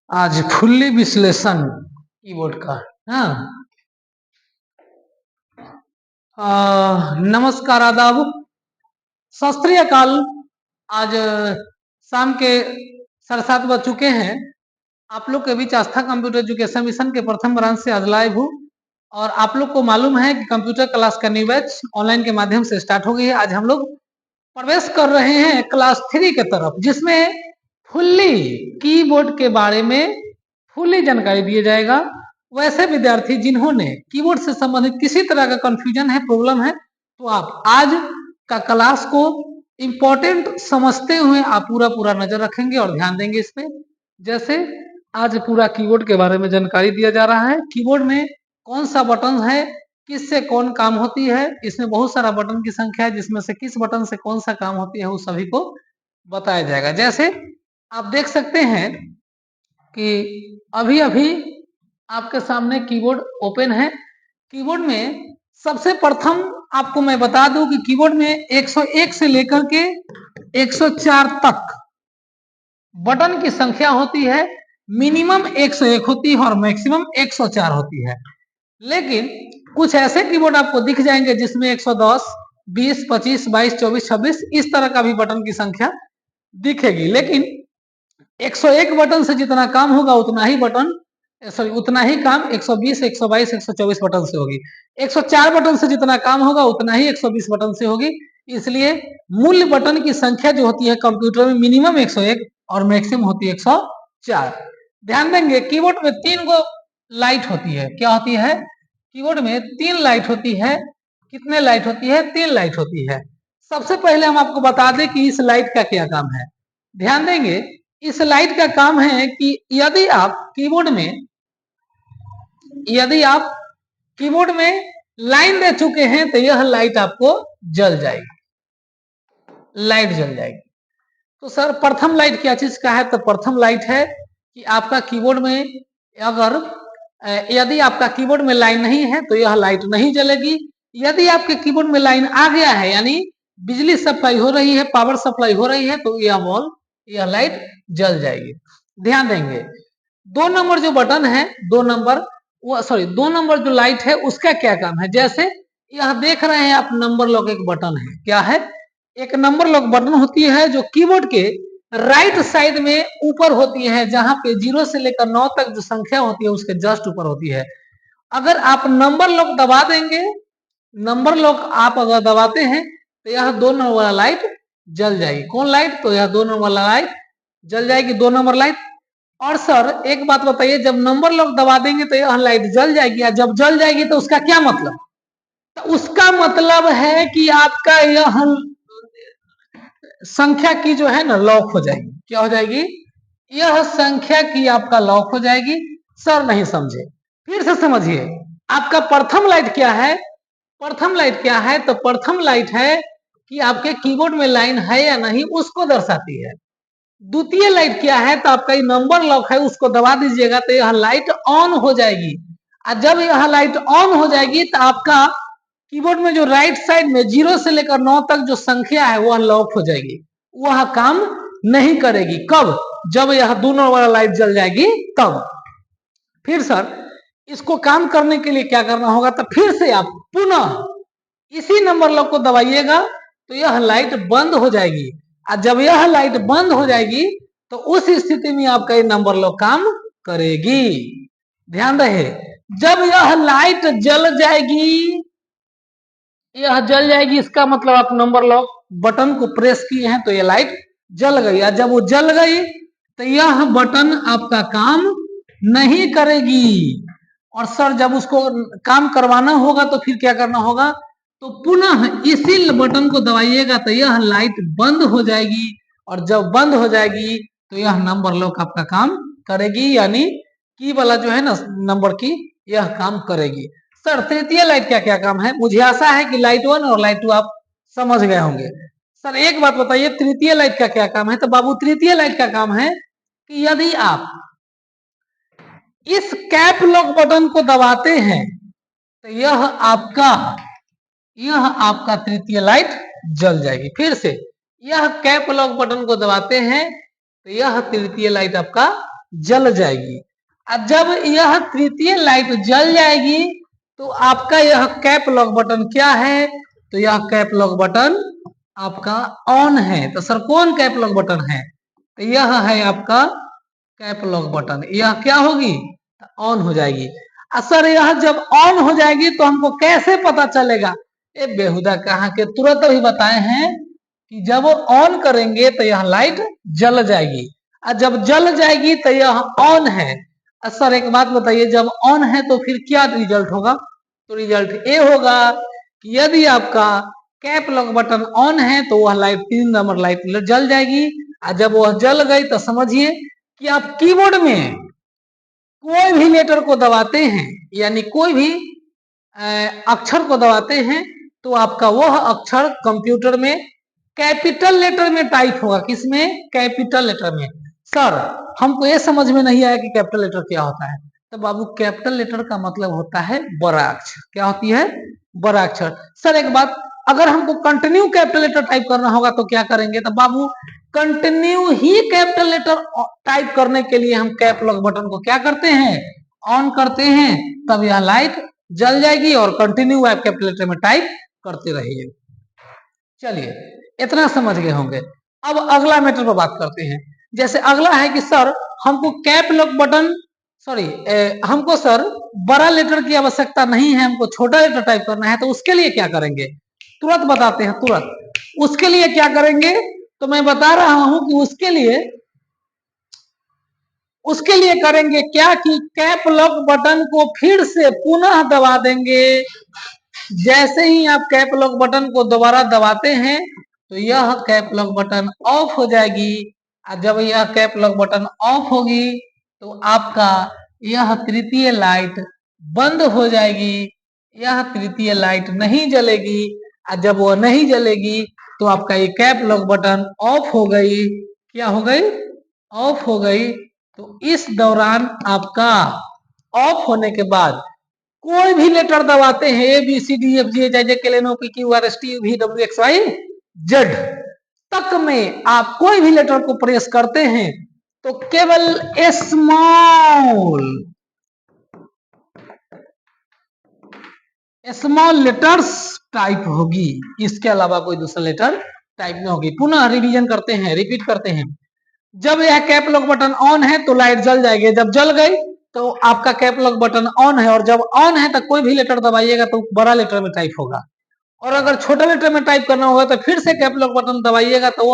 आज फुल्ली विश्लेषण कीबोर्ड का। हाँ, नमस्कार, आदाब, सत श्री अकाल। आज शाम के 7:30 बज चुके हैं। आप लोग के बीच आस्था कंप्यूटर एजुकेशन मिशन के प्रथम ब्रांच से आज लाइव हूँ और आप लोग को मालूम है कि कंप्यूटर क्लास का न्यू बैच ऑनलाइन के माध्यम से स्टार्ट हो गई है। आज हम लोग प्रवेश कर रहे हैं क्लास 3 के तरफ, जिसमें फुल्ली कीबोर्ड के बारे में फुल्ली जानकारी दिया जाएगा। वैसे विद्यार्थी जिन्होंने कीबोर्ड से संबंधित किसी तरह का कंफ्यूजन है, प्रॉब्लम है, तो आप आज का क्लास को इम्पोर्टेंट समझते हुए आप पूरा नजर रखेंगे और ध्यान देंगे इस पे। जैसे आज पूरा कीबोर्ड के बारे में जानकारी दिया जा रहा है। कीबोर्ड में कौन सा बटन है, किससे कौन काम होती है, इसमें बहुत सारा बटन की संख्या है, जिसमें से किस बटन से कौन सा काम होती है वो सभी को बताया जाएगा। जैसे आप देख सकते हैं कि अभी अभी आपके सामने कीबोर्ड ओपन है। कीबोर्ड में सबसे प्रथम आपको मैं बता दूं कि कीबोर्ड में 101 से लेकर के 104 तक बटन की संख्या होती है। मिनिमम 101 होती है और मैक्सिमम 104 होती है। लेकिन कुछ ऐसे कीबोर्ड आपको दिख जाएंगे जिसमें 110, 20, 25, 22, 24, 26 इस तरह का भी बटन की संख्या दिखेगी। लेकिन 101 बटन से जितना काम होगा उतना ही काम 120, 122, 124 बटन से होगी। 104 बटन से जितना काम होगा उतना ही 120 बटन से होगी। इसलिए मूल बटन की संख्या जो होती है कंप्यूटर में मिनिमम 101 और मैक्सिमम होती है 104। ध्यान देंगे कीबोर्ड में 3 गो लाइट होती है। क्या होती है? कीबोर्ड में 3 लाइट होती है। कितने लाइट होती है? 3 लाइट होती है। सबसे पहले हम आपको बता दें कि इस लाइट का क्या काम है। ध्यान देंगे, इस लाइट का काम है कि यदि आप कीबोर्ड में लाइन दे चुके हैं तो यह लाइट आपको जल जाएगी, लाइट जल जाएगी। तो सर प्रथम लाइट क्या चीज का है? तो प्रथम लाइट है कि आपका कीबोर्ड में अगर यदि आपका कीबोर्ड में लाइन नहीं है तो यह लाइट नहीं जलेगी। यदि आपके कीबोर्ड में लाइन आ गया है, यानी बिजली सप्लाई हो रही है, पावर सप्लाई हो रही है, तो यह लाइट जल जाएगी। ध्यान देंगे 2 नंबर जो बटन है, 2 नंबर जो लाइट है उसका क्या काम है। जैसे यह देख रहे हैं आप, नंबर लॉक एक बटन है। क्या है? एक नंबर लॉक बटन होती है जो कीबोर्ड के राइट साइड में ऊपर होती है, जहां पे 0 से लेकर 9 तक जो संख्या होती है उसके जस्ट ऊपर होती है। अगर आप नंबर लॉक दबा देंगे, नंबर लॉक आप अगर दबाते हैं तो यह 2 नंबर वाला लाइट जल जाएगी। कौन लाइट? तो यह 2 नंबर वाला लाइट जल जाएगी, 2 नंबर लाइट। और सर एक बात बताइए, जब नंबर लॉक दबा देंगे तो यह लाइट जल जाएगी, और जब जल जाएगी तो उसका क्या मतलब? तो उसका मतलब है कि आपका यह संख्या की जो है ना लॉक हो जाएगी। क्या हो जाएगी? यह संख्या की आपका लॉक हो जाएगी। सर नहीं समझे, फिर से समझिए। आपका प्रथम लाइट क्या है? प्रथम लाइट क्या है? तो प्रथम लाइट है कि आपके कीबोर्ड में लाइन है या नहीं उसको दर्शाती है। द्वितीय लाइट क्या है? तो आपका ये नंबर लॉक है, उसको दबा दीजिएगा तो यह लाइट ऑन हो जाएगी। और जब यह लाइट ऑन हो जाएगी तो आपका कीबोर्ड में जो राइट साइड में 0 से लेकर 9 तक जो संख्या है वह लॉक हो जाएगी, वह काम नहीं करेगी। कब? जब यह दोनों वाला लाइट जल जाएगी तब। फिर सर इसको काम करने के लिए क्या करना होगा? तो फिर से आप पुनः इसी नंबर लॉक को दबाइएगा तो यह लाइट बंद हो जाएगी। और जब यह लाइट बंद हो जाएगी तो उस स्थिति में आपका ये नंबर लॉक काम करेगी। ध्यान रहे, जब यह लाइट जल जाएगी, यह जल जाएगी, इसका मतलब आप नंबर लॉक बटन को प्रेस किए हैं तो यह लाइट जल गई। और जब वो जल गई तो यह बटन आपका काम नहीं करेगी। और सर जब उसको काम करवाना होगा तो फिर क्या करना होगा? तो पुनः इसी बटन को दबाइएगा तो यह लाइट बंद हो जाएगी। और जब बंद हो जाएगी तो यह नंबर लॉक आपका काम करेगी, यानी की वाला जो है ना नंबर की, यह काम करेगी। सर तृतीय लाइट क्या क्या काम है? मुझे आशा है कि लाइट 1 और लाइट 2 आप समझ गए होंगे। सर एक बात बताइए, तृतीय लाइट का क्या काम है? तो बाबू तृतीय लाइट का काम है कि यदि आप इस कैप लॉक बटन को दबाते हैं तो यह आपका तृतीय लाइट जल जाएगी। फिर से यह कैप लॉक बटन को दबाते हैं तो यह तृतीय लाइट आपका जल जाएगी। और जब यह तृतीय लाइट जल जाएगी तो आपका यह कैप लॉक बटन क्या है? तो यह कैप लॉक बटन आपका ऑन है। तो सर कौन कैप लॉक बटन है? तो यह है आपका कैप लॉक बटन। यह क्या होगी? ऑन हो जाएगी। सर यह जब ऑन हो जाएगी तो हमको कैसे पता चलेगा? ये बेहुदा कहाँ के, तुरंत अभी बताए हैं कि जब ऑन करेंगे तो यह लाइट जल जाएगी, और जब जल जाएगी तो यह ऑन है। सर एक बात बताइए, जब ऑन है तो फिर क्या रिजल्ट होगा? तो रिजल्ट ये होगा कि यदि आपका कैप लॉक बटन ऑन है तो वह लाइट 3 नंबर लाइट जल जाएगी, और जब वह जल गई तो समझिए कि आप कीबोर्ड में कोई भी लेटर को दबाते हैं, यानी कोई भी अक्षर को दबाते हैं तो आपका वह अक्षर कंप्यूटर में कैपिटल लेटर में टाइप होगा। किसमें? कैपिटल लेटर में। सर हमको ये समझ में नहीं आया कि कैपिटल लेटर क्या होता है। तो बाबू कैपिटल लेटर का मतलब होता है बड़ा अक्षर। क्या होती है? बड़ा अक्षर। सर एक बात, अगर हमको कंटिन्यू कैपिटल लेटर टाइप करना होगा तो क्या करेंगे? तो बाबू कंटिन्यू ही कैपिटल लेटर टाइप करने के लिए हम कैप लॉक बटन को क्या करते हैं? ऑन करते हैं, तब यह लाइट जल जाएगी और कंटिन्यू आप कैपिटल लेटर में टाइप करते रहिए। चलिए इतना समझ गए होंगे। अब अगला मैटर पर बात करते हैं। जैसे अगला है कि सर हमको कैप लॉक बटन हमको सर बड़ा लेटर की आवश्यकता नहीं है, हमको छोटा लेटर टाइप करना है, तो उसके लिए क्या करेंगे? तुरंत बताते हैं, तुरंत उसके लिए क्या करेंगे? तो मैं बता रहा हूं कि उसके लिए करेंगे क्या कि कैप लॉक बटन को फिर से पुनः दबा देंगे। जैसे ही आप कैप लॉक बटन को दोबारा दबाते हैं तो यह कैप लॉक बटन ऑफ हो जाएगी, और जब यह कैप लॉक बटन ऑफ होगी तो आपका यह तृतीय लाइट बंद हो जाएगी, यह तृतीय लाइट नहीं जलेगी, और जब वह नहीं जलेगी तो आपका ये कैप लॉक बटन ऑफ हो गई। क्या हो गई? ऑफ हो गई। तो इस दौरान आपका ऑफ होने के बाद कोई भी लेटर दबाते हैं, A B C D F G H I J K L M N O P Q R S T U V W X Y Z तक में आप कोई भी लेटर को प्रेस करते हैं तो केवल स्मॉल लेटर्स टाइप होगी, इसके अलावा कोई दूसरा लेटर टाइप नहीं होगी। पुनः रिवीजन करते हैं, रिपीट करते हैं। जब यह कैप लॉक बटन ऑन है तो लाइट जल जाएगी, जब जल गई तो आपका कैप लॉक बटन ऑन है, और जब ऑन है तो कोई भी लेटर दबाइएगा तो बड़ा लेटर में टाइप होगा, और अगर छोटा लेटर में टाइप करना होगा तो फिर से कैप लॉक बटन दबाइएगा तो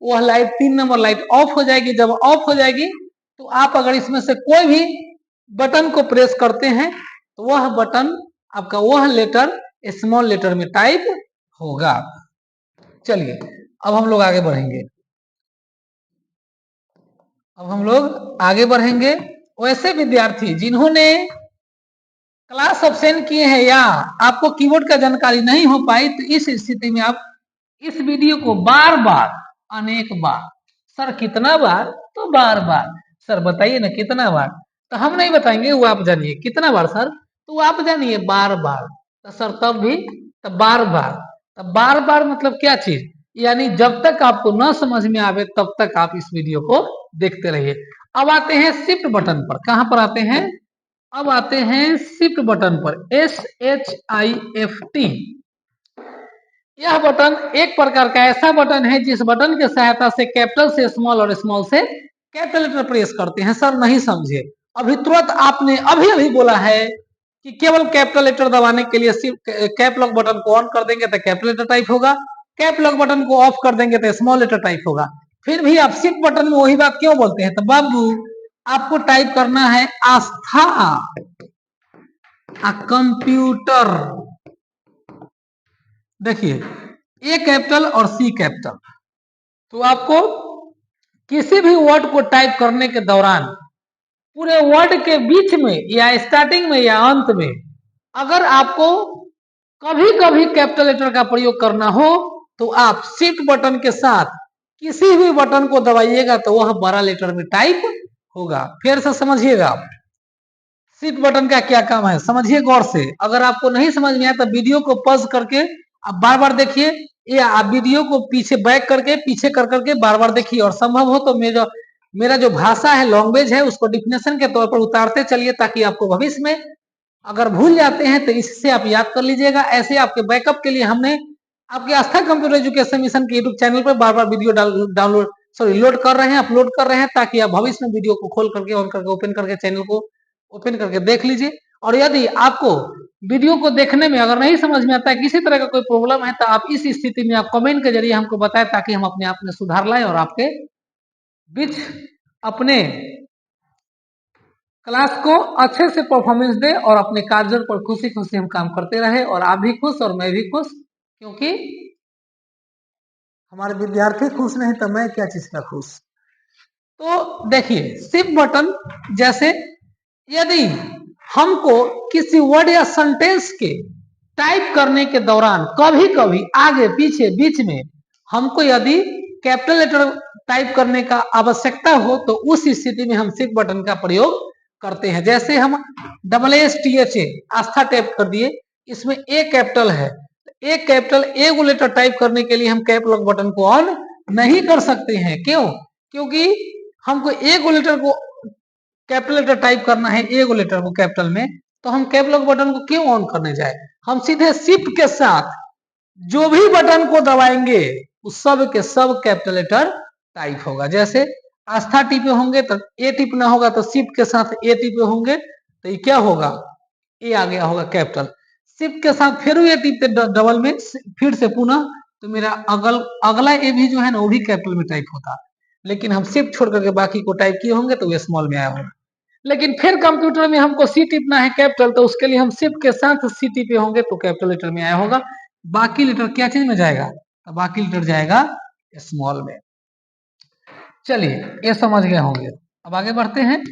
वह लाइट 3 नंबर लाइट ऑफ हो जाएगी। जब ऑफ हो जाएगी तो आप अगर इसमें से कोई भी बटन को प्रेस करते हैं तो वह बटन आपका वह लेटर स्मॉल लेटर में टाइप होगा। चलिए अब हम लोग आगे बढ़ेंगे। वैसे विद्यार्थी जिन्होंने क्लास ऑप्शन किए हैं या आपको कीबोर्ड का जानकारी नहीं हो पाई तो इस स्थिति में आप इस वीडियो को बार बार, अनेक बार, सर कितना बार? तो बार बार। सर बताइए ना कितना बार? तो हम नहीं बताएंगे, वो आप जानिए। कितना बार सर? तो आप जानिए बार बार। तो सर तब भी तो बार बार। तो बार बार मतलब क्या चीज? यानी जब तक आपको न समझ में आवे तब तक आप इस वीडियो को देखते रहिए। अब आते हैं शिफ्ट बटन पर। कहां पर आते हैं? अब आते हैं शिफ्ट बटन पर। SHIFT। यह बटन एक प्रकार का ऐसा बटन है जिस बटन की सहायता से कैपिटल से स्मॉल और स्मॉल से कैपिटल लेटर प्रेस करते हैं। सर नहीं समझे, अभी तुरंत आपने अभी अभी बोला है कि केवल कैपिटल लेटर दबाने के लिए सिर्फ कैप लॉक बटन को ऑन कर देंगे तो कैपिटल लेटर टाइप होगा, कैप लॉक बटन को ऑफ कर देंगे तो स्मॉल लेटर टाइप होगा। फिर भी आप शिफ्ट बटन में वही बात क्यों बोलते हैं? तो बाबू आपको टाइप करना है आस्था कंप्यूटर। देखिए ए कैपिटल और सी कैपिटल। तो आपको किसी भी वर्ड को टाइप करने के दौरान पूरे वर्ड के बीच में या स्टार्टिंग में या अंत में अगर आपको कभी कभी कैपिटल लेटर का प्रयोग करना हो तो आप शिफ्ट बटन के साथ किसी भी बटन को दबाइएगा तो वह बड़ा लेटर में टाइप होगा। फिर से समझिएगा शिफ्ट बटन का क्या काम है, समझिए गौर से। अगर आपको नहीं समझ में आया तो वीडियो को पॉज करके आप बार बार देखिए, या आप वीडियो को पीछे बैक करके पीछे कर करके बार बार देखिए, और संभव हो तो मेरा मेरा जो भाषा है, लैंग्वेज है, उसको डिफिनेशन के तौर पर उतारते चलिए, ताकि आपको भविष्य में अगर भूल जाते हैं तो इससे आप याद कर लीजिएगा। ऐसे आपके बैकअप के लिए हमने आपके आस्था कंप्यूटर एजुकेशन मिशन के यूट्यूब चैनल पर बार बार वीडियो डाउनलोड लोड कर रहे हैं, अपलोड कर रहे हैं, ताकि आप भविष्य में वीडियो को खोल करके, ऑन करके, ओपन करके चैनल को ओपन करके देख लीजिए। और यदि आपको वीडियो को देखने में अगर नहीं समझ में आता है, किसी तरह का कोई प्रॉब्लम है, तो आप इस स्थिति में आप कमेंट के जरिए हमको बताएं, ताकि हम अपने आप में सुधार लाएं और आपके बीच अपने क्लास को अच्छे से परफॉर्मेंस दे और अपने कार्यों पर खुशी खुशी हम काम करते रहे, और आप भी खुश और मैं भी खुश, क्योंकि हमारे विद्यार्थी खुश नहीं तो मैं क्या चीज का खुश। तो देखिए, शिफ्ट बटन जैसे यदि हमको किसी वर्ड या सेंटेंस के टाइप करने के दौरान कभी कभी आगे पीछे बीच में हमको यदि कैपिटल लेटर टाइप करने का आवश्यकता हो, तो उस स्थिति में हम शिफ्ट बटन का प्रयोग करते हैं। जैसे हम ASTHA आस्था टाइप कर दिए, इसमें ए कैपिटल है, ए कैपिटल ए को लेटर टाइप करने के लिए हम कैप लॉक बटन को ऑन नहीं कर सकते हैं। क्यों? क्योंकि हमको ए को लेटर को कैपिटल लेटर टाइप करना है, ए को लेटर को कैपिटल में, तो हम कैप लॉक बटन को क्यों ऑन करने जाए। हम सीधे शिफ्ट के साथ जो भी बटन को दबाएंगे उस सब के सब कैपिटल लेटर टाइप होगा। जैसे आस्था टिपे होंगे तो ए टिपना होगा, तो शिफ्ट के साथ ए टिपे होंगे तो ये क्या होगा, ए आ गया होगा कैपिटल। शिफ्ट के साथ फिर ए टिपते डबल में, फिर से पुनः, तो मेरा अगला ए भी जो है ना वो भी कैपिटल में टाइप होता, लेकिन हम शिफ्ट छोड़ करके बाकी को टाइप किए होंगे तो वो स्मॉल में आया होगा। लेकिन फिर कंप्यूटर में हमको सी टिपना है कैपिटल, तो उसके लिए हम शिफ्ट के साथ सी टिपे होंगे तो कैपिटल लेटर में आया होगा। बाकी लेटर क्या चीज में जाएगा, तो बाकी लेटर जाएगा स्मॉल में। चलिए, ये समझ गए होंगे। अब आगे बढ़ते हैं।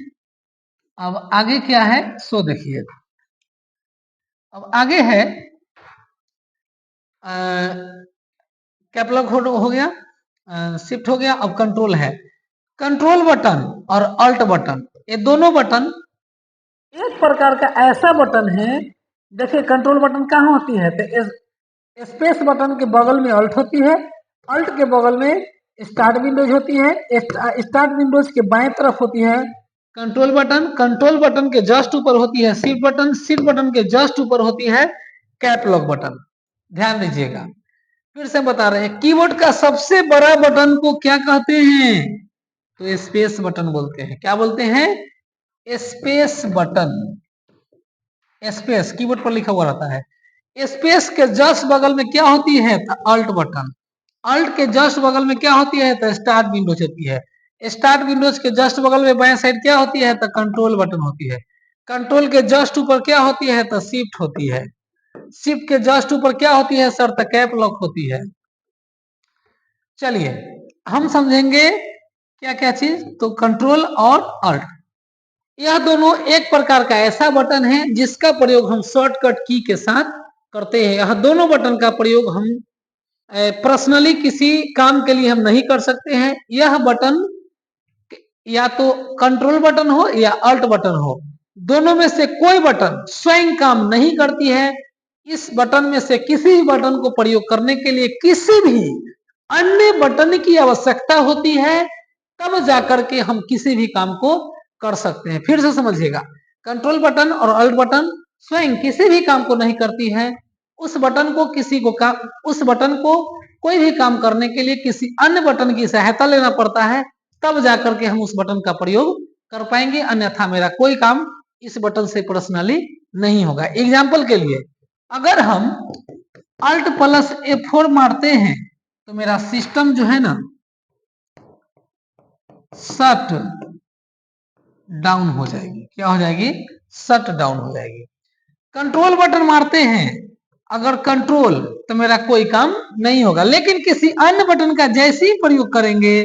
अब आगे क्या है सो देखिए। अब आगे है कैप लॉक हो गया, शिफ्ट हो गया। अब कंट्रोल है। कंट्रोल बटन और अल्ट बटन, ये दोनों बटन एक प्रकार का ऐसा बटन है। देखिए, कंट्रोल बटन कहाँ होती है, तो स्पेस बटन के बगल में अल्ट होती है, अल्ट के बगल में स्टार्ट विंडोज होती है, स्टार्ट विंडोज के बाएं तरफ होती है कंट्रोल बटन, कंट्रोल बटन के जस्ट ऊपर होती है शिफ्ट बटन, शिफ्ट बटन के जस्ट ऊपर होती है कैप लॉक बटन। ध्यान दीजिएगा, फिर से बता रहे हैं, कीबोर्ड का सबसे बड़ा बटन को क्या कहते हैं, तो स्पेस बटन बोलते हैं। क्या बोलते हैं, स्पेस बटन। स्पेस कीबोर्ड पर लिखा हुआ रहता है। स्पेस के जस्ट बगल में क्या होती है, तो अल्ट बटन। अल्ट के जस्ट बगल में क्या होती है, तो स्टार्ट विंडोज होती है। स्टार्ट विंडोज के जस्ट बगल में बाएं साइड क्या होती है, तो कंट्रोल बटन होती है। कंट्रोल के जस्ट ऊपर क्या होती है, तो शिफ्ट होती है। शिफ्ट के जस्ट ऊपर क्या होती है सर, तो कैप लॉक होती है। चलिए, हम समझेंगे क्या क्या चीज, तो कंट्रोल और अल्ट, यह दोनों एक प्रकार का ऐसा बटन है जिसका प्रयोग हम शॉर्टकट की के साथ करते हैं। यह दोनों बटन का प्रयोग हम पर्सनली किसी काम के लिए हम नहीं कर सकते हैं। यह बटन या तो कंट्रोल बटन हो या अल्ट बटन हो, दोनों में से कोई बटन स्वयं काम नहीं करती है। इस बटन में से किसी भी बटन को प्रयोग करने के लिए किसी भी अन्य बटन की आवश्यकता होती है, तब जाकर के हम किसी भी काम को कर सकते हैं। फिर से समझिएगा, कंट्रोल बटन और अल्ट बटन स्वयं किसी भी काम को नहीं करती है। उस बटन को उस बटन को कोई भी काम करने के लिए किसी अन्य बटन की सहायता लेना पड़ता है, तब जाकर के हम उस बटन का प्रयोग कर पाएंगे, अन्यथा मेरा कोई काम इस बटन से पर्सनली नहीं होगा। एग्जाम्पल के लिए, अगर हम अल्ट प्लस F4 मारते हैं तो मेरा सिस्टम जो है ना शट डाउन हो जाएगी। क्या हो जाएगी, शट डाउन हो जाएगी। कंट्रोल बटन मारते हैं अगर कंट्रोल, तो मेरा कोई काम नहीं होगा। लेकिन किसी अन्य बटन का जैसे ही प्रयोग करेंगे,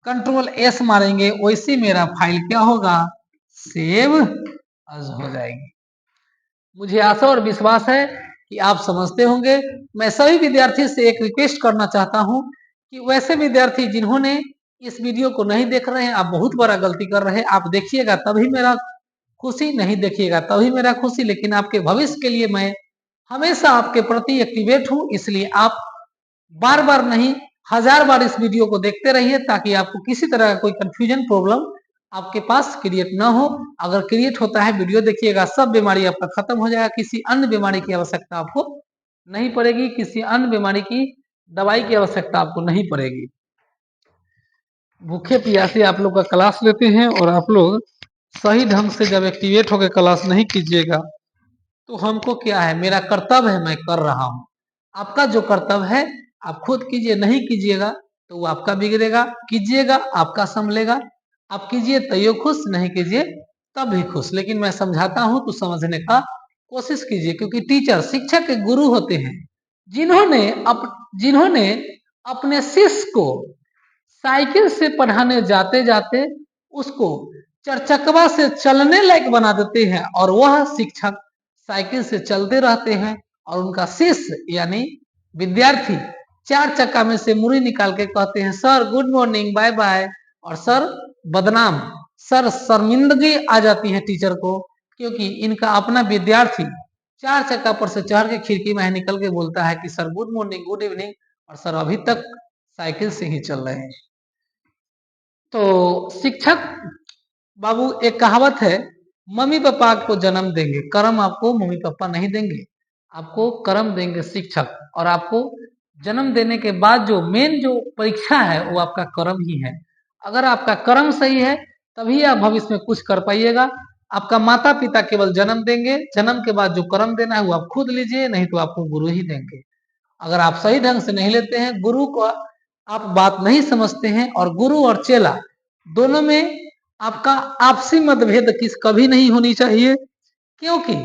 कंट्रोल S मारेंगे, वैसे मेरा फाइल क्या होगा, सेव अज हो जाएगी। मुझे आशा और विश्वास है कि आप समझते होंगे। मैं सभी विद्यार्थी से एक रिक्वेस्ट करना चाहता हूं कि वैसे विद्यार्थी जिन्होंने इस वीडियो को नहीं देख रहे हैं, आप बहुत बड़ा गलती कर रहे हैं। आप देखिएगा तभी मेरा खुशी, नहीं देखिएगा तभी मेरा खुशी। लेकिन आपके भविष्य के लिए मैं हमेशा आपके प्रति एक्टिवेट हूं, इसलिए आप बार बार नहीं 1000 बार इस वीडियो को देखते रहिए ताकि आपको किसी तरह का कोई कंफ्यूजन प्रॉब्लम आपके पास क्रिएट ना हो। अगर क्रिएट होता है वीडियो देखिएगा, सब बीमारी आपका खत्म हो जाएगा। किसी अन्य बीमारी की आवश्यकता आपको नहीं पड़ेगी, किसी अन्य बीमारी की दवाई की आवश्यकता आपको नहीं पड़ेगी। भूखे प्यासे आप लोग का क्लास लेते हैं और आप लोग सही ढंग से जब एक्टिवेट होकर क्लास नहीं कीजिएगा तो हमको क्या है, मेरा कर्तव्य है, मैं कर रहा हूं। आपका जो कर्तव्य है आप खुद कीजिए, नहीं कीजिएगा तो वो आपका बिगड़ेगा, कीजिएगा आपका संभलेगा। आप कीजिए तैयो खुश, नहीं कीजिए तब भी खुश। लेकिन मैं समझाता हूं तो समझने का कोशिश कीजिए, क्योंकि टीचर शिक्षक के गुरु होते हैं, जिन्होंने अपने शिष्य को साइकिल से पढ़ाने जाते जाते उसको चरचकवा से चलने लायक बना देते हैं, और वह शिक्षक साइकिल से चलते रहते हैं और उनका शिष्य यानी विद्यार्थी 4 चक्का में से मुड़ी निकाल के कहते हैं sir good morning bye bye, और सर बदनाम, सर शर्मिंदगी आ जाती है टीचर को, क्योंकि इनका अपना विद्यार्थी 4 चक्का पर से चढ़ के खिड़की में निकल के बोलता है कि sir good morning good evening, और सर अभी तक साइकिल से ही चल रहे हैं। तो शिक्षक बाबू, एक कहावत है, मम्मी पापा को जन्म देंगे, कर्म आपको मम्मी पापा नहीं देंगे, आपको कर्म देंगे शिक्षक। और आपको जन्म देने के बाद जो मेन जो परीक्षा है वो आपका कर्म ही है। अगर आपका कर्म सही है तभी आप भविष्य में कुछ कर पाइएगा। आपका माता पिता केवल जन्म देंगे, जन्म के बाद जो कर्म देना है वो आप खुद लीजिए, नहीं तो आपको गुरु ही देंगे। अगर आप सही ढंग से नहीं लेते हैं, गुरु को आप बात नहीं समझते हैं, और गुरु और चेला दोनों में आपका आपसी मतभेद कभी नहीं होनी चाहिए, क्योंकि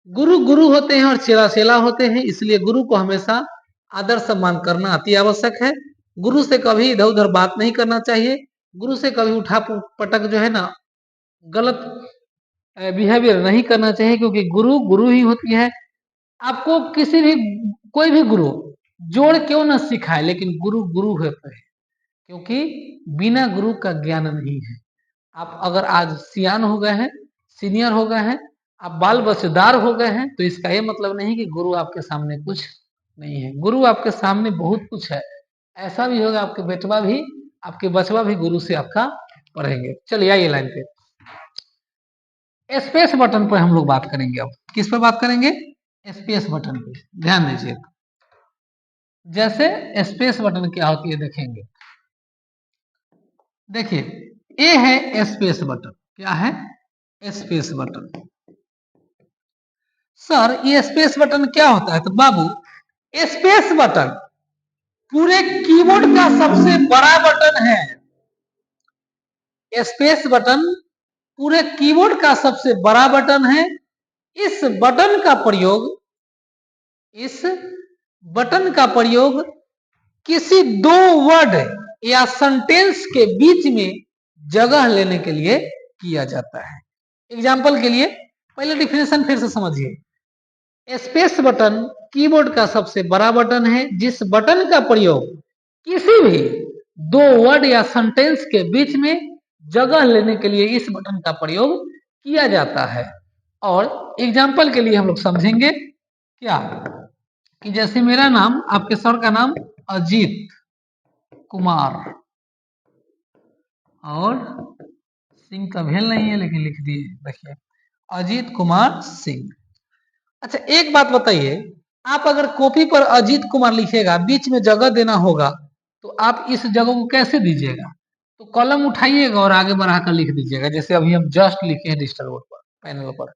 गुरु गुरु होते हैं और चेला चेला होते हैं। इसलिए गुरु को हमेशा आदर सम्मान करना अति आवश्यक है। गुरु से कभी इधर उधर बात नहीं करना चाहिए, गुरु से कभी उठा पटक जो है ना गलत बिहेवियर नहीं करना चाहिए, क्योंकि गुरु गुरु ही होती है। आपको किसी भी कोई भी गुरु जोड़ क्यों ना सिखाए, लेकिन गुरु गुरु होते हैं, क्योंकि बिना गुरु का ज्ञान नहीं है। आप अगर आज सियान हो गए हैं, सीनियर हो गए हैं, आप बाल बच्चेदार हो गए हैं, तो इसका ये मतलब नहीं कि गुरु आपके सामने कुछ नहीं है। गुरु आपके सामने बहुत कुछ है। ऐसा भी होगा आपके बचवा भी गुरु से आपका पढ़ेंगे। चलिए आइए लाइन पे, स्पेस बटन पर हम लोग बात करेंगे। अब किस पर बात करेंगे? स्पेस बटन पे ध्यान दीजिए। जैसे स्पेस बटन क्या होती है देखेंगे। देखिए ये है स्पेस बटन। क्या है? Space button. सर ये स्पेस बटन क्या होता है? तो बाबू स्पेस बटन पूरे कीबोर्ड का सबसे बड़ा बटन है। स्पेस बटन पूरे कीबोर्ड का सबसे बड़ा बटन है। इस बटन का प्रयोग किसी दो वर्ड या सेंटेंस के बीच में जगह लेने के लिए किया जाता है। एग्जाम्पल के लिए पहले डिफिनेशन फिर से समझिए। स्पेस बटन कीबोर्ड का सबसे बड़ा बटन है, जिस बटन का प्रयोग किसी भी दो वर्ड या सेंटेंस के बीच में जगह लेने के लिए इस बटन का प्रयोग किया जाता है। और एग्जाम्पल के लिए हम लोग समझेंगे क्या, कि जैसे मेरा नाम, आपके सर का नाम अजीत कुमार, और सिंह का भेल नहीं है लेकिन लिख दिए, देखिए अजीत कुमार सिंह। अच्छा एक बात बताइए, आप अगर कॉपी पर अजीत कुमार लिखिएगा, बीच में जगह देना होगा, तो आप इस जगह को कैसे दीजिएगा? तो कलम उठाइएगा और आगे बढ़ाकर लिख दीजिएगा, जैसे अभी हम जस्ट लिखे हैं डिजिटल बोर्ड पर, पैनल पर।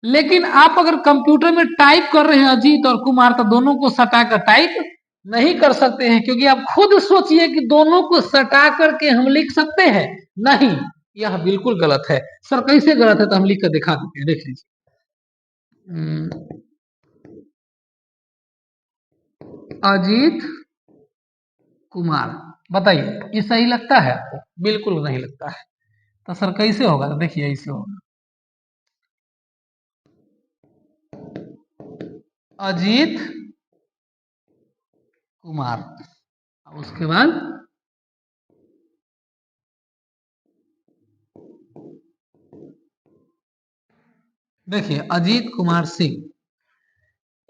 लेकिन आप अगर कंप्यूटर में टाइप कर रहे हैं अजीत और कुमार, तो दोनों को सटाकर टाइप नहीं कर सकते हैं, क्योंकि आप खुद सोचिए कि दोनों को सटा करके हम लिख सकते हैं? नहीं, यह बिल्कुल गलत है। सर कैसे गलत है? तो हम लिख कर दिखा देते हैं, देख लीजिए। अजीत कुमार, बताइए ये सही लगता है आपको? बिल्कुल नहीं लगता है। तो सर कैसे होगा? तो देखिए ऐसे होगा, अजीत कुमार, उसके बाद देखिए अजीत कुमार सिंह।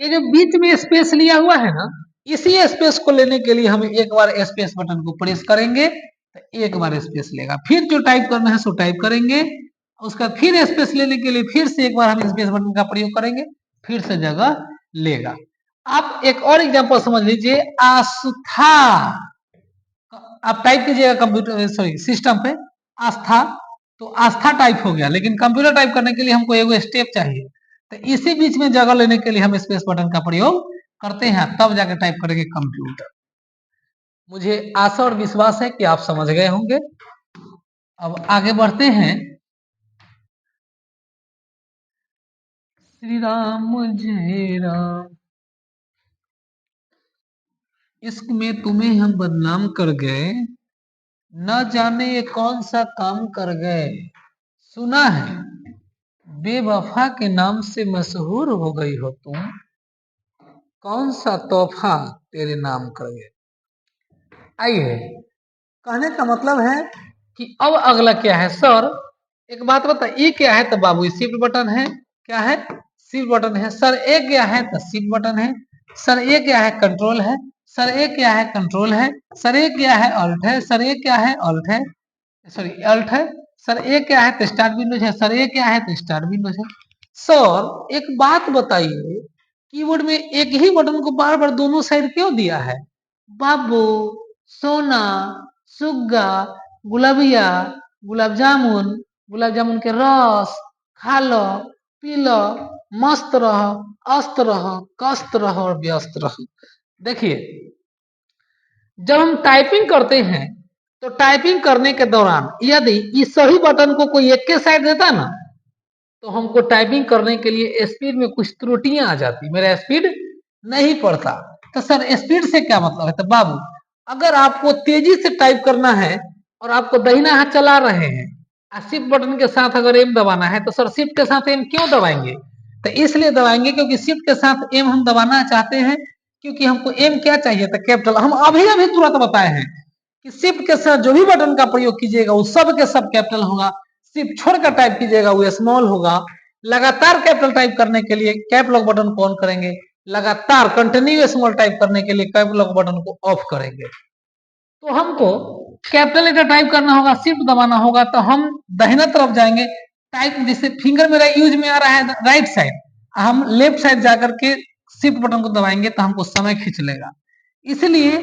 ये जो बीच में स्पेस लिया हुआ है ना, इसी स्पेस को लेने के लिए हम एक बार स्पेस बटन को प्रेस करेंगे तो एक बार स्पेस लेगा, फिर जो टाइप करना है सो टाइप करेंगे, उसका फिर स्पेस लेने के लिए फिर से एक बार हम स्पेस बटन का प्रयोग करेंगे, फिर से जगह लेगा। आप एक और एग्जांपल समझ लीजिए, आस्था, आप टाइप कीजिएगा कंप्यूटर सॉरी सिस्टम पे आस्था, तो आस्था टाइप हो गया, लेकिन कंप्यूटर टाइप करने के लिए हमको एगो स्टेप चाहिए, तो इसी बीच में जगह लेने के लिए हम स्पेस बटन का प्रयोग करते हैं, तब जाकर टाइप करेंगे कंप्यूटर। मुझे आशा और विश्वास है कि आप समझ गए होंगे। अब आगे बढ़ते हैं। श्री राम जय राम, इश्क में तुम्हें हम बदनाम कर गए, न जाने ये कौन सा काम कर गए, सुना है बेवफा के नाम से मशहूर हो गई हो तुम, कौन सा तोहफा तेरे नाम कर गए। आइए, कहने का मतलब है कि अब अगला क्या है सर, एक बात बता, ये क्या है तो बाबू शिफ्ट बटन है, क्या है शिफ्ट बटन है सर, ये क्या है तो शिफ्ट बटन है सर, ये क्या है कंट्रोल है सर, ये क्या है कंट्रोल है सर, ये क्या है अल्ट है सर, ये क्या है अल्ट है सॉरी अल्ट है सर, ये क्या है तो स्टार्ट विंडोज है सर, ये क्या है तो स्टार्ट विंडोज है। सर एक बात बताइए, कीबोर्ड में एक ही बटन को बार बार दोनों साइड क्यों दिया है। बाबू, सोना, सुग्गा, गुलाबिया, गुलाब जामुन के रस, खा लो, पी लो, मस्त रहो, अस्त रहो, कस्त रहो और व्यस्त रहो। देखिए, जब हम टाइपिंग करते हैं तो टाइपिंग करने के दौरान यदि इस सही बटन को कोई एक के साइड देता ना, तो हमको टाइपिंग करने के लिए स्पीड में कुछ त्रुटियां आ जाती, मेरा स्पीड नहीं पड़ता। तो सर स्पीड से क्या मतलब है, तो बाबू अगर आपको तेजी से टाइप करना है और आपको दाहिना हाथ चला रहे हैं, शिफ्ट बटन के साथ अगर एम दबाना है, तो सर शिफ्ट के साथ एम क्यों दबाएंगे, तो इसलिए दबाएंगे क्योंकि शिफ्ट के साथ एम हम दबाना चाहते हैं, क्योंकि हमको एम क्या चाहिए था कैपिटल, हम अभी अभी तुरंत बताए हैं कि शिफ्ट के साथ जो भी बटन का प्रयोग कीजिएगा वो सब के सब कैपिटल होगा, शिफ्ट छोड़कर टाइप कीजिएगा वो स्मॉल होगा। लगातार कैपिटल टाइप करने के लिए कैप लॉक बटन को ऑन करेंगे, लगातार कंटिन्यू स्मॉल टाइप करने के लिए कैप लॉक बटन को ऑफ करेंगे। तो हमको कैपिटल लेटर टाइप करना होगा, शिफ्ट दबाना होगा, तो हम दाहिना तरफ जाएंगे, टाइप जैसे फिंगर मेरा यूज में आ रहा है राइट साइड, हम लेफ्ट साइड जाकर के शिफ्ट बटन को दबाएंगे तो हमको समय खींच लेगा। इसलिए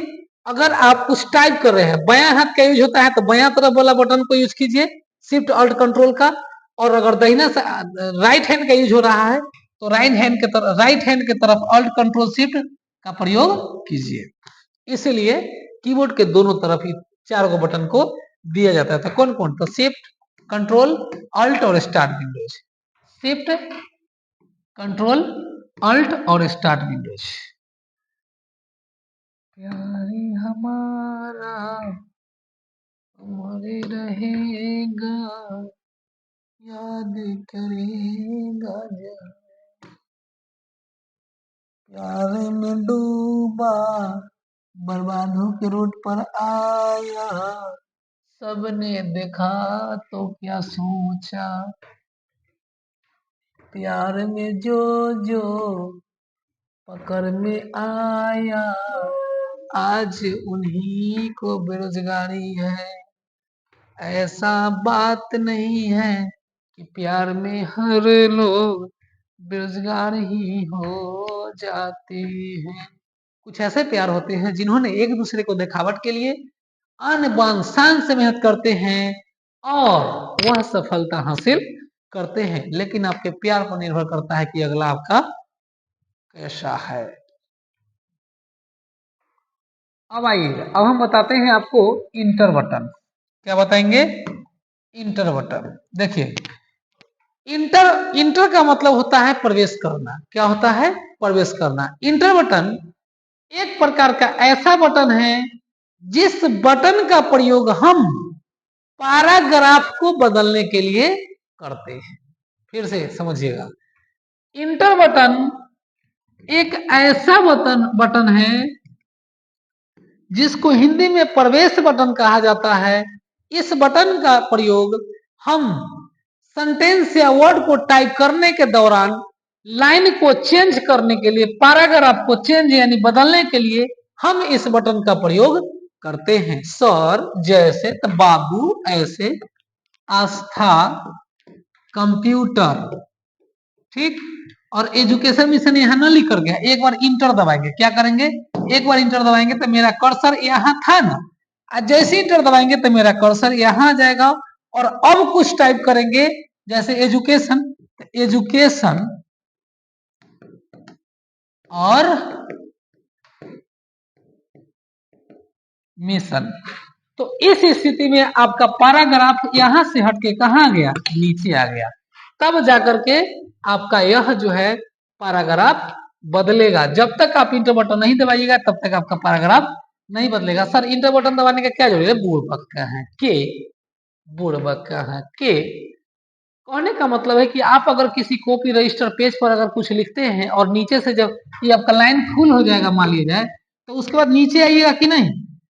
अगर आप कुछ टाइप कर रहे हैं, बायां हाथ का यूज होता है तो बायां तरफ वाला बटन को यूज कीजिए शिफ्ट अल्ट कंट्रोल का, और अगर दाहिना राइट हैंड का यूज हो रहा है तो राइट हैंड के तरफ अल्ट कंट्रोल शिफ्ट का प्रयोग कीजिए। इसलिए कीबोर्ड के दोनों तरफ ही चार गो बटन को दिया जाता है, तो कौन कौन, तो शिफ्ट, कंट्रोल, अल्ट और start windows, shift, control, alt और स्टार्ट विंडोज। प्यारी हमारा हमारे रहेगा, याद करेगा जब प्यार में डूबा, बर्बाद होके रोड पर आया, सबने देखा तो क्या सोचा, प्यार में जो जो पकड़ में आया, आज उन्हीं को बेरोजगारी है। ऐसा बात नहीं है कि प्यार में हर लोग बेरोजगार ही हो जाते हैं। कुछ ऐसे प्यार होते हैं जिन्होंने एक दूसरे को दिखावट के लिए आन बान शान से मेहनत करते हैं और वह सफलता हासिल करते हैं, लेकिन आपके प्यार पर निर्भर करता है कि अगला आपका कैसा है। अब आइए, अब हम बताते हैं आपको इंटर बटन। क्या बताएंगे, इंटर बटन। देखिए, इंटर इंटर का मतलब होता है प्रवेश करना। क्या होता है, प्रवेश करना। इंटर बटन एक प्रकार का ऐसा बटन है जिस बटन का प्रयोग हम पैराग्राफ को बदलने के लिए करते हैं। फिर से समझिएगा, इंटर बटन एक ऐसा बटन है जिसको हिंदी में प्रवेश बटन कहा जाता है। इस बटन का प्रयोग हम सेंटेंस या वर्ड को टाइप करने के दौरान लाइन को चेंज करने के लिए, पैराग्राफ को चेंज यानी बदलने के लिए हम इस बटन का प्रयोग करते हैं। सर जैसे, तो बाबू ऐसे, आस्था कंप्यूटर, ठीक। और एजुकेशन मिशन यहाँ न लिख कर गया, एक बार इंटर दबाएंगे, क्या करेंगे, एक बार इंटर दबाएंगे तो मेरा कर्सर यहाँ था ना, जैसे इंटर दबाएंगे तो मेरा कर्सर यहाँ आ जाएगा। और अब कुछ टाइप करेंगे, जैसे एजुकेशन, एजुकेशन और मिशन। तो इस स्थिति में आपका पैराग्राफ यहां से हटके कहां गया, नीचे आ गया। तब जाकर के आपका यह जो है पैराग्राफ बदलेगा। जब तक आप इंटर बटन नहीं दबाइएगा तब तक आपका पैराग्राफ नहीं बदलेगा। सर इंटर बटन दबाने का क्या जरूरत है, बुड़बक का है के, बुड़बक का है के। कहने का मतलब है कि आप अगर किसी कॉपी रजिस्टर पेज पर अगर कुछ लिखते हैं और नीचे से जब ये आपका लाइन फुल हो जाएगा मान लिया जाए, तो उसके बाद नीचे आइएगा कि नहीं,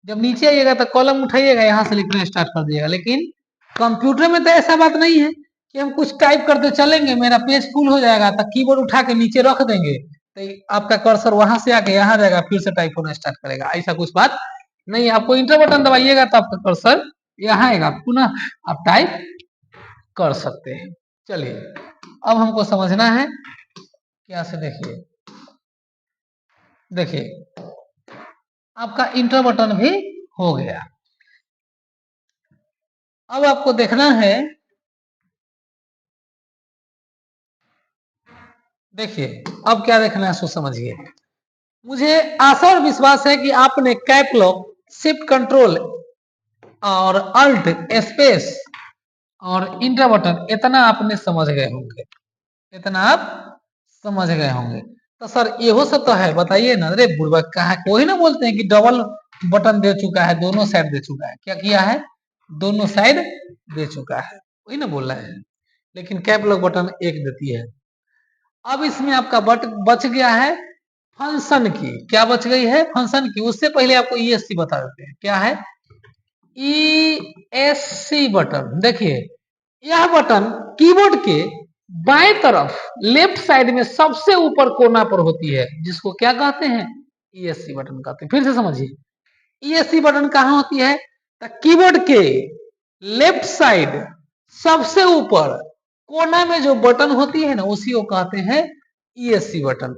जब नीचे आइएगा तो कॉलम उठाइएगा, यहाँ से लिखना स्टार्ट कर दिएगा। लेकिन कंप्यूटर में तो ऐसा बात नहीं है कि हम कुछ टाइप करते चलेंगे, मेरा पेज फुल हो जाएगा तो कीबोर्ड उठा के नीचे रख देंगे तो आपका कर्सर वहां से आके यहाँ जाएगा, फिर से टाइप होना स्टार्ट करेगा। ऐसा कुछ बात नहीं, आपको इंटर बटन दबाइएगा तो आपका कर्सर यहाँ आएगा, पुनः आप टाइप कर सकते हैं। चलिए अब हमको समझना है क्या से, देखिए देखिए आपका इंटर बटन भी हो गया। अब आपको देखना है, देखिए अब क्या देखना है सो समझिए। मुझे आशा और विश्वास है कि आपने कैप लॉक, शिफ्ट कंट्रोल और अल्ट स्पेस और इंटर बटन इतना आपने समझ गए होंगे, इतना आप समझ गए होंगे। तो सर ये सब तो है, बताइए ना, अरे बुड़बक का है, कोई ना बोलते हैं कि डबल बटन दे चुका है, दोनों साइड दे चुका है, क्या किया है, दोनों साइड दे चुका है, वही ना बोल रहे हैं। लेकिन कैप लॉक बटन एक देती है। अब इसमें आपका बच गया है फंक्शन की, क्या बच गई है, फंक्शन की। उससे पहले आपको ईएससी बता देते हैं क्या है, ईएससी बटन। देखिए यह बटन कीबोर्ड के बाएं तरफ लेफ्ट साइड में सबसे ऊपर कोना पर होती है, जिसको क्या कहते हैं, ईएससी बटन कहते हैं। फिर से समझिए, ईएससी बटन कहां होती है, तो कीबोर्ड के लेफ्ट साइड सबसे ऊपर कोना में जो बटन होती है ना, उसी को कहते हैं ईएससी बटन।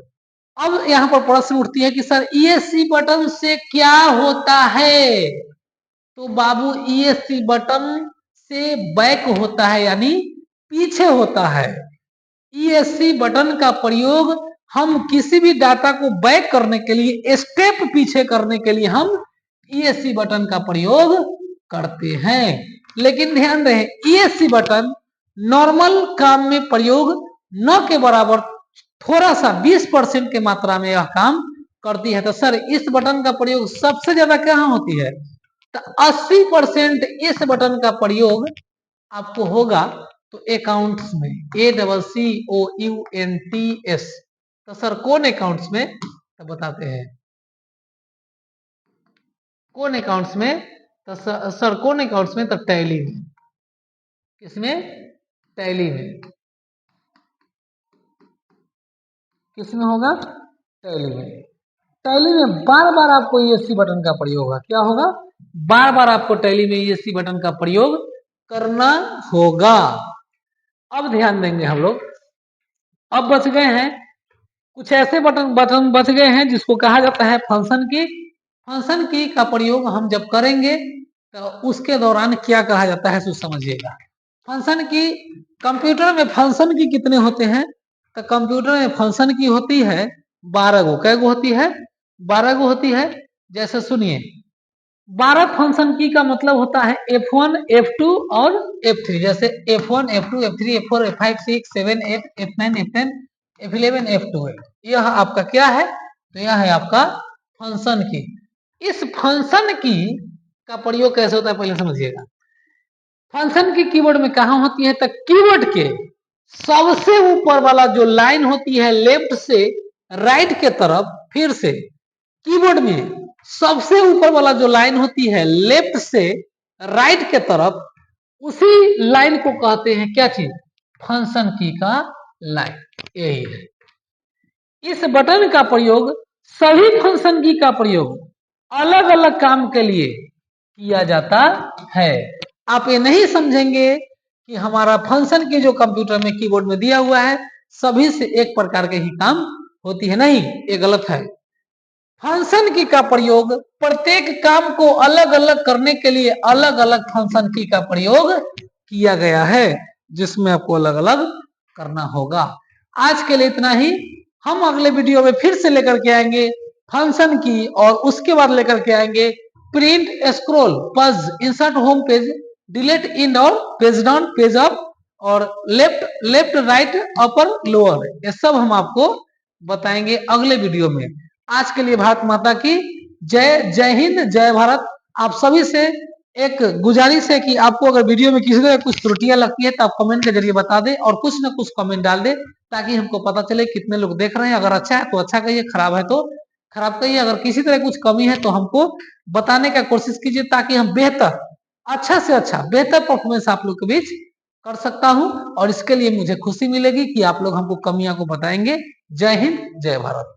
अब यहां पर प्रश्न उठती है कि सर ईएससी बटन से क्या होता है, तो बाबू ईएससी बटन से बैक होता है, यानी पीछे होता है। ईएससी बटन का प्रयोग हम किसी भी डाटा को बैक करने के लिए, स्टेप पीछे करने के लिए हम ईएससी बटन का प्रयोग करते हैं। लेकिन ध्यान रहे, ईएससी बटन नॉर्मल काम में प्रयोग न के बराबर थोड़ा सा 20% के मात्रा में यह काम करती है। तो सर इस बटन का प्रयोग सबसे ज्यादा कहाँ होती है, तो 80% इस बटन का प्रयोग आपको होगा तो अकाउंट्स में, ACCOUNTS। तो सर कौन अकाउंट्स में, तो बताते हैं कौन अकाउंट्स में, तो सर कौन अकाउंट्स में, तो टैली में। किसमें, टैली में। किसमें होगा, टैली में। टैली में बार बार आपको ईएससी बटन का प्रयोग होगा, क्या होगा, बार बार आपको टैली में ईएससी बटन का प्रयोग करना होगा। अब ध्यान देंगे हम लोग, अब बच गए हैं कुछ ऐसे बटन बच गए हैं जिसको कहा जाता है फंक्शन की। फंक्शन की का प्रयोग हम जब करेंगे तो उसके दौरान क्या कहा जाता है सो समझिएगा। फंक्शन की, कंप्यूटर में फंक्शन की कितने होते हैं, तो कंप्यूटर में फंक्शन की होती है 12 गो। कै गो होती है, 12 गो होती है। जैसे सुनिए, 12 फंक्शन की का मतलब होता है F1, F2 और F3। जैसे F1, F2, F3, F4, F5, 6, 7, 8, F9, F10, F11, F12, यह आपका क्या है, तो यह है आपका फंक्शन की। इस फंक्शन की का प्रयोग कैसे होता है पहले समझिएगा। फंक्शन की कीवर्ड में कहा होती है, तो कीवर्ड के सबसे ऊपर वाला जो लाइन होती है लेफ्ट से राइट के तरफ, फिर से कीबोर्ड में सबसे ऊपर वाला जो लाइन होती है लेफ्ट से राइट के तरफ, उसी लाइन को कहते हैं क्या चीज, फंक्शन की का लाइन, यही है। इस बटन का प्रयोग सभी फंक्शन की का प्रयोग अलग अलग काम के लिए किया जाता है। आप ये नहीं समझेंगे कि हमारा फंक्शन की जो कंप्यूटर में कीबोर्ड में दिया हुआ है सभी से एक प्रकार के ही काम होती है, नहीं, ये गलत है। फंक्शन की का प्रयोग प्रत्येक काम को अलग अलग करने के लिए अलग अलग फंक्शन की का प्रयोग किया गया है, जिसमें आपको अलग अलग करना होगा। आज के लिए इतना ही। हम अगले वीडियो में फिर से लेकर के आएंगे फंक्शन की, और उसके बाद लेकर के आएंगे प्रिंट, स्क्रॉल, पज, इंसर्ट होम पेज, डिलीट इन और पेज डाउन, पेज अप, और left left right upper lower, ये सब हम आपको बताएंगे अगले वीडियो में। आज के लिए भारत माता की जय। जय हिंद, जय भारत। आप सभी से एक गुजारिश है कि आपको अगर वीडियो में किसी तरह कुछ त्रुटियां लगती है तो आप कमेंट के जरिए बता दें, और कुछ ना कुछ कमेंट डाल दें, ताकि हमको पता चले कितने लोग देख रहे हैं। अगर अच्छा है तो अच्छा कहिए, खराब है तो खराब कहिए। अगर किसी तरह कुछ कमी है तो हमको बताने का कोशिश कीजिए, ताकि हम बेहतर, अच्छा से अच्छा बेहतर परफॉर्मेंस आप लोग के बीच कर सकता हूं, और इसके लिए मुझे खुशी मिलेगी कि आप लोग हमको कमियां को बताएंगे। जय हिंद, जय भारत।